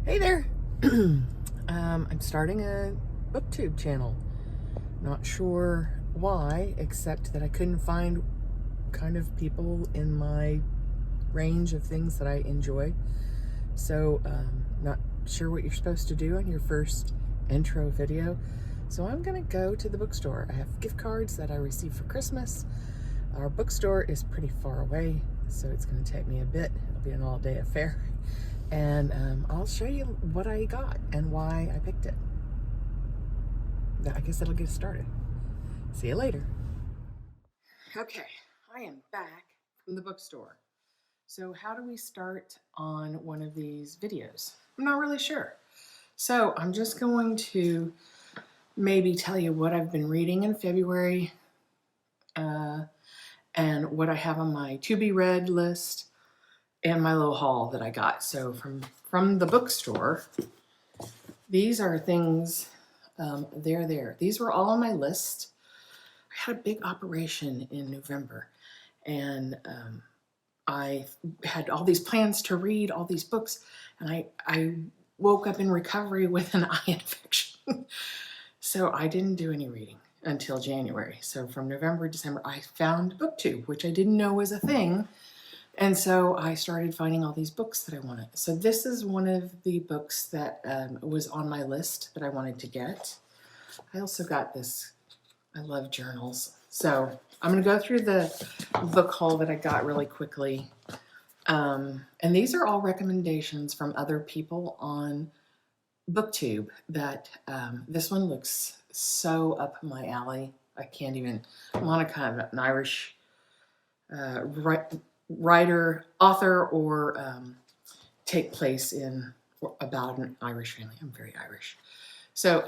Hey there! I'm starting a booktube channel. Not sure why, except that I couldn't find kind of people in my range of things that I enjoy. So, not sure what you're supposed to do on your first intro video. So I'm gonna go to the bookstore. I have gift cards that I received for Christmas. Our bookstore is pretty far away, so it's gonna take me a bit. It'll be an all-day affair. And I'll show you what I got and why I picked it. I guess that'll get us started. See you later. Okay, I am back from the bookstore. So how do we start on one of these videos? I'm not really sure. So I'm just going to maybe tell you what I've been reading in February and what I have on my to be read list and my little haul that I got. So from the bookstore, these are things, they're there. These were all on my list. I had a big operation in November, and I had all these plans to read all these books, and I woke up in recovery with an eye infection. So I didn't do any reading until January. So from November, December, I found BookTube, which I didn't know was a thing. And so I started finding all these books that I wanted. So this is one of the books that was on my list that I wanted to get. I also got this, I love journals. So I'm gonna go through the book haul that I got really quickly. And these are all recommendations from other people on BookTube that this one looks so up my alley. I can't even, I'm on a kind of an Irish writer, author, or take place in about an Irish family. I'm very Irish. So,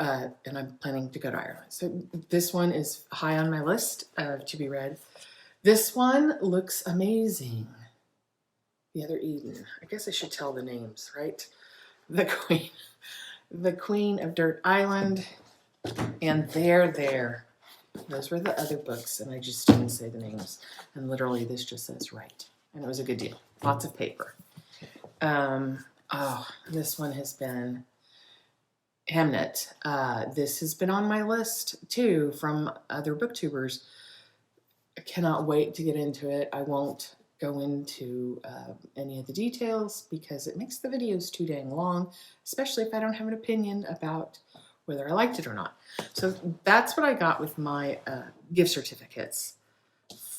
and I'm planning to go to Ireland. So this one is high on my list to be read. This one looks amazing. The Other Eden. I guess I should tell the names, right? The Queen of Dirt Island, and There. Those were the other books, and I just didn't say the names. And literally, this just says right. And it was a good deal. Lots of paper. Oh, this one has been Hamnet. This has been on my list, too, from other booktubers. I cannot wait to get into it. I won't go into any of the details because it makes the videos too dang long, especially if I don't have an opinion about whether I liked it or not. So that's what I got with my gift certificates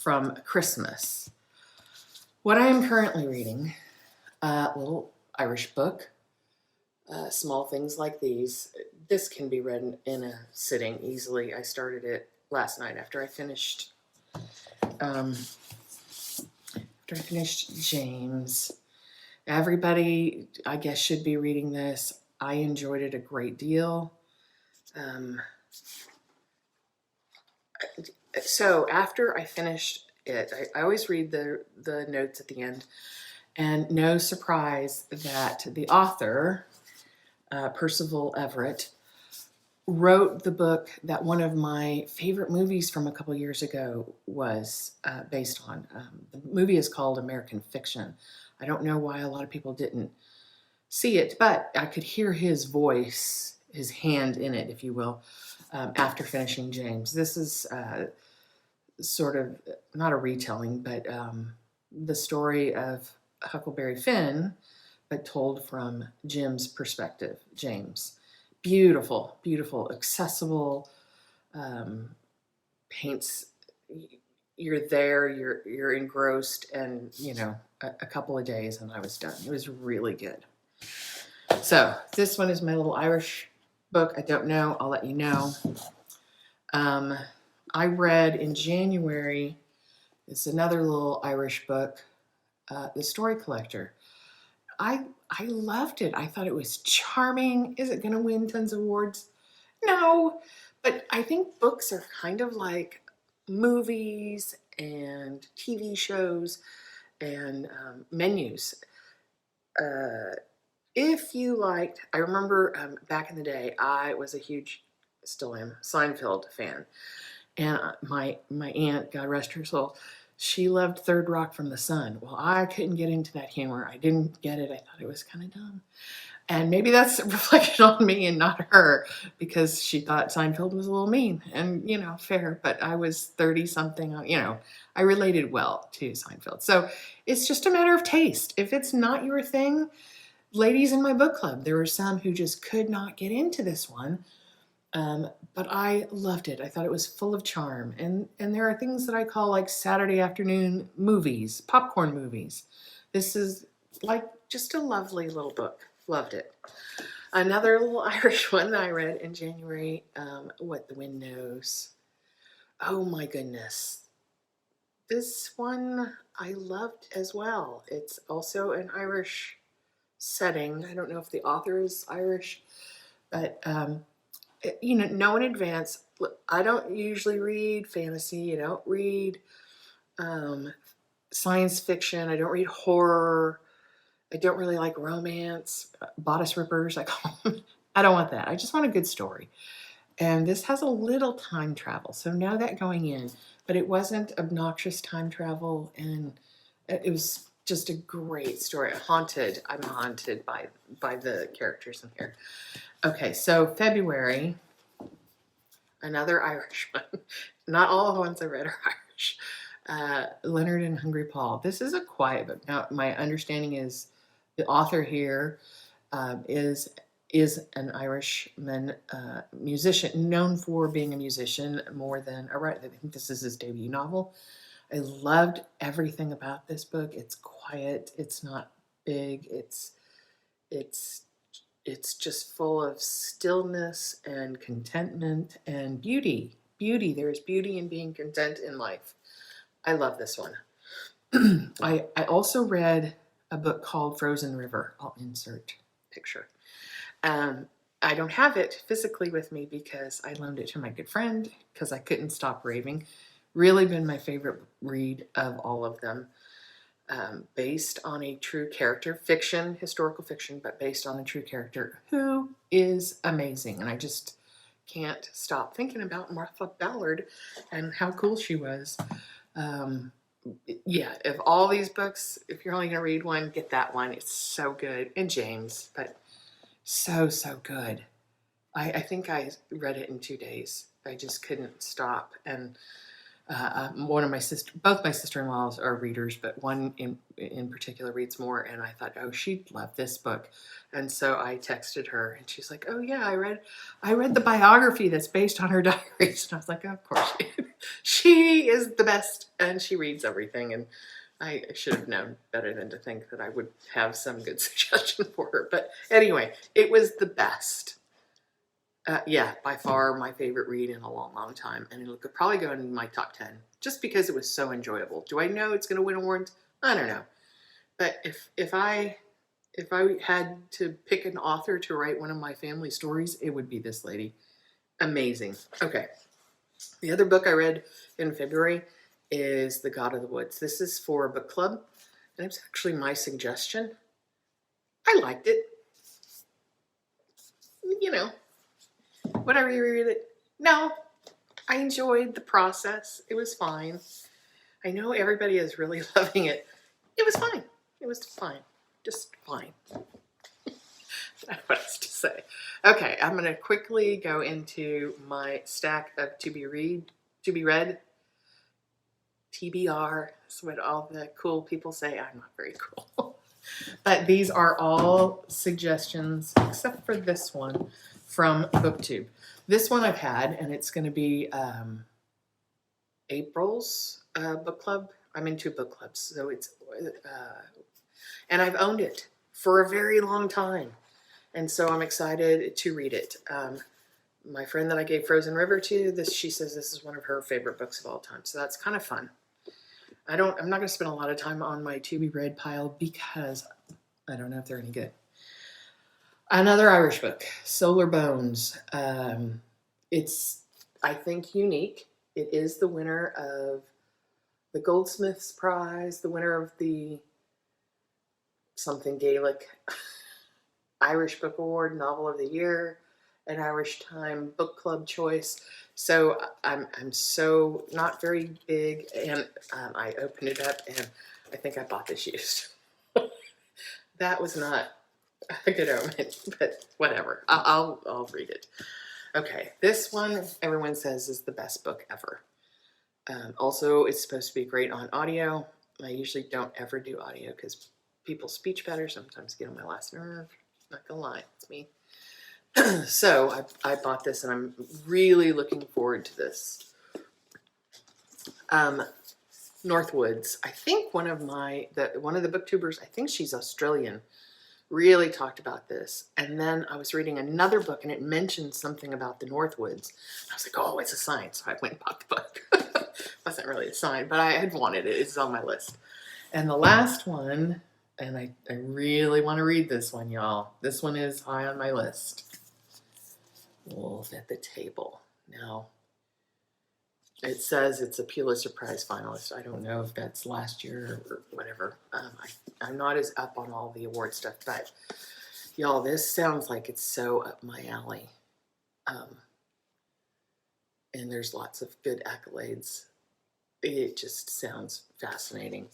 from Christmas. What I am currently reading, a little Irish book, Small Things Like These. This can be read in a sitting easily. I started it last night after I finished James. Everybody, I guess, should be reading this. I enjoyed it a great deal. So after I finished it, I always read the notes at the end, and no surprise that the author, Percival Everett, wrote the book that one of my favorite movies from a couple years ago was based on. The movie is called American Fiction. I don't know why a lot of people didn't see it, but I could hear his voice, his hand in it, if you will, after finishing James. This is sort of, not a retelling, but the story of Huckleberry Finn, but told from Jim's perspective, James. Beautiful, beautiful, accessible, paints, you're there, you're engrossed, and you know, a couple of days and I was done. It was really good. So this one is my little Irish book. I don't know, I'll let you know. I read in January, it's another little Irish book, The Story Collector. I loved it. I thought it was charming. Is it going to win tons of awards? No, but I think books are kind of like movies and TV shows and menus. If you liked, I remember back in the day, I was a huge, still am, Seinfeld fan. And my aunt, God rest her soul, she loved Third Rock from the Sun. Well, I couldn't get into that humor. I didn't get it. I thought it was kind of dumb. And maybe that's reflected on me and not her, because she thought Seinfeld was a little mean, and you know, fair, but I was 30 something, you know, I related well to Seinfeld. So it's just a matter of taste. If it's not your thing, ladies in my book club, there were some who just could not get into this one. But I loved it. I thought it was full of charm. And there are things that I call like Saturday afternoon movies, popcorn movies. This is like just a lovely little book. Loved it. Another little Irish one that I read in January, What the Wind Knows. Oh my goodness. This one I loved as well. It's also an Irish setting. I don't know if the author is Irish, but you know in advance. I don't usually read fantasy. I don't read science fiction. I don't read horror. I don't really like romance, bodice rippers. I call them. I don't want that. I just want a good story. And this has a little time travel, so know that going in. But it wasn't obnoxious time travel, and it was just a great story. I'm haunted by the characters in here. Okay, so February, another Irish one. Not all the ones I read are Irish. Leonard and Hungry Paul. This is a quiet book. Now, my understanding is the author here is an Irishman musician, known for being a musician more than a writer. I think this is his debut novel. I loved everything about this book. It's quiet. It's not big. It's just full of stillness and contentment and beauty. Beauty. There is beauty in being content in life. I love this one. I also read a book called Frozen River. I'll insert picture. I don't have it physically with me because I loaned it to my good friend because I couldn't stop raving. Really been my favorite read of all of them. Based on a true character, fiction, historical fiction, but based on a true character who is amazing. And I just can't stop thinking about Martha Ballard and how cool she was. Yeah, of all these books, if you're only going to read one, get that one. It's so good. And James, but so good. I think I read it in 2 days. I just couldn't stop. And both my sister-in-laws are readers, but one in particular reads more, and I thought, oh, she'd love this book. And so I texted her, and she's like, oh yeah, I read the biography that's based on her diaries. And I was like, oh, of course, she is the best, and she reads everything. And I should have known better than to think that I would have some good suggestion for her. But anyway, it was the best. Yeah, by far my favorite read in a long time. And it could probably go in my top 10 just because it was so enjoyable. Do I know it's going to win awards? I don't know. But if I had to pick an author to write one of my family stories, it would be this lady. Amazing. Okay. The other book I read in February is The God of the Woods. This is for a book club, and it's actually my suggestion. I liked it. You know, whatever you read it. No, I enjoyed the process. It was fine. I know everybody is really loving it. It was fine. It was fine. Just fine. I don't know what else to say. Okay, I'm going to quickly go into my stack of to be read. TBR. That's what all the cool people say. I'm not very cool. But these are all suggestions, except for this one from BookTube. This one I've had, and it's going to be April's book club. I'm in 2 book clubs, so it's and I've owned it for a very long time, and so I'm excited to read it. My friend that I gave Frozen River to, she says this is one of her favorite books of all time, so that's kind of fun. I'm not going to spend a lot of time on my to be read pile because I don't know if they're any good. Another Irish book, Solar Bones. It's, I think, unique. It is the winner of the Goldsmiths Prize, the winner of the something Gaelic Irish Book Award, Novel of the Year, an Irish Time Book Club choice. So I'm so not very big, and I opened it up, and I think I bought this used. That was not A good omen, but whatever. I'll read it. Okay, this one everyone says is the best book ever. Also, it's supposed to be great on audio. I usually don't ever do audio because people's speech patterns sometimes get on my last nerve. Not gonna lie, it's me. So I bought this and I'm really looking forward to this. Northwoods. I think one of the booktubers, I think she's Australian, really talked about this. And then I was reading another book and it mentioned something about the Northwoods. I was like, oh, it's a sign. So I went and bought the book. Wasn't really a sign, but I had wanted it. It's on my list. And the last one, and I really want to read this one, y'all. This one is high on my list. Wolf at the Table. Now, it says it's a Pulitzer Prize finalist. I don't know if that's last year or whatever. I'm not as up on all the award stuff, but y'all, this sounds like it's so up my alley. And there's lots of good accolades. It just sounds fascinating.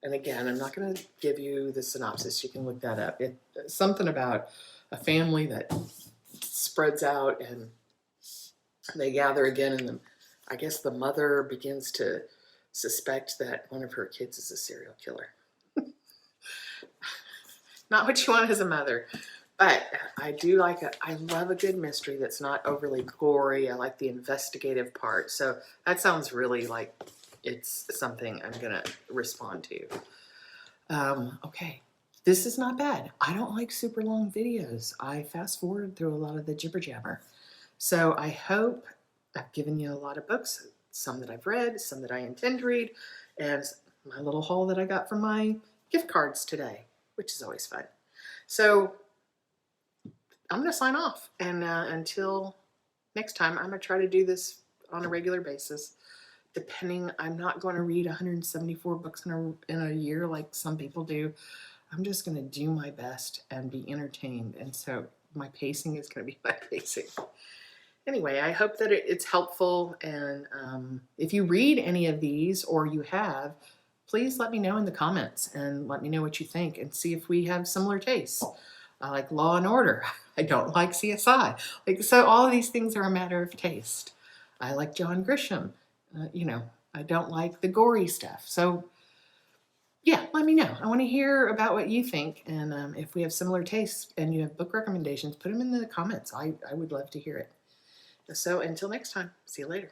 And again, I'm not going to give you the synopsis. You can look that up. It's something about a family that spreads out and they gather again, and I guess the mother begins to suspect that one of her kids is a serial killer. Not what you want as a mother, but I do like I love a good mystery that's not overly gory. I like the investigative part. So that sounds really like it's something I'm going to respond to. Okay. This is not bad. I don't like super long videos. I fast forward through a lot of the jibber jabber. So I hope I've given you a lot of books, some that I've read, some that I intend to read, and my little haul that I got from my gift cards today, which is always fun. So I'm going to sign off. And until next time, I'm going to try to do this on a regular basis. Depending, I'm not going to read 174 books in a year like some people do. I'm just going to do my best and be entertained. And so my pacing is going to be my pacing. Anyway, I hope that it's helpful. And if you read any of these or you have, please let me know in the comments and let me know what you think and see if we have similar tastes. I like Law and Order. I don't like CSI. So all of these things are a matter of taste. I like John Grisham. I don't like the gory stuff. So yeah, let me know. I want to hear about what you think. And if we have similar tastes and you have book recommendations, put them in the comments. I would love to hear it. So until next time, see you later.